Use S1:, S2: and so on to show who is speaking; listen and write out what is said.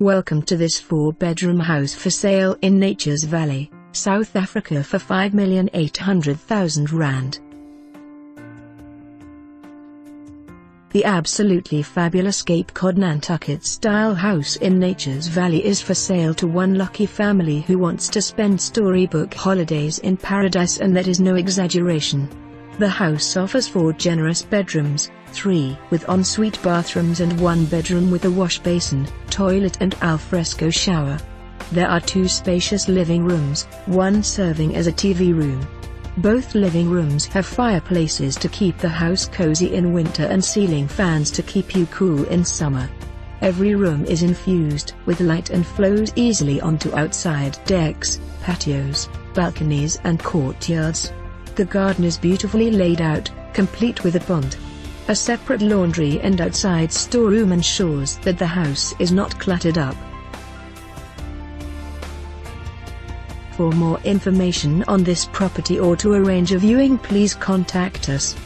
S1: Welcome to this 4-bedroom house for sale in Nature's Valley, South Africa for R5,800,000. The absolutely fabulous Cape Cod Nantucket-style house in Nature's Valley is for sale to one lucky family who wants to spend storybook holidays in paradise, and that is no exaggeration. The house offers 4 generous bedrooms, 3 with ensuite bathrooms and 1 bedroom with a wash basin, toilet and al fresco shower. There are 2 spacious living rooms, one serving as a TV room. Both living rooms have fireplaces to keep the house cozy in winter and ceiling fans to keep you cool in summer. Every room is infused with light and flows easily onto outside decks, patios, balconies and courtyards. The garden is beautifully laid out, complete with a pond. A separate laundry and outside storeroom ensures that the house is not cluttered up. For more information on this property or to arrange a viewing, please contact us.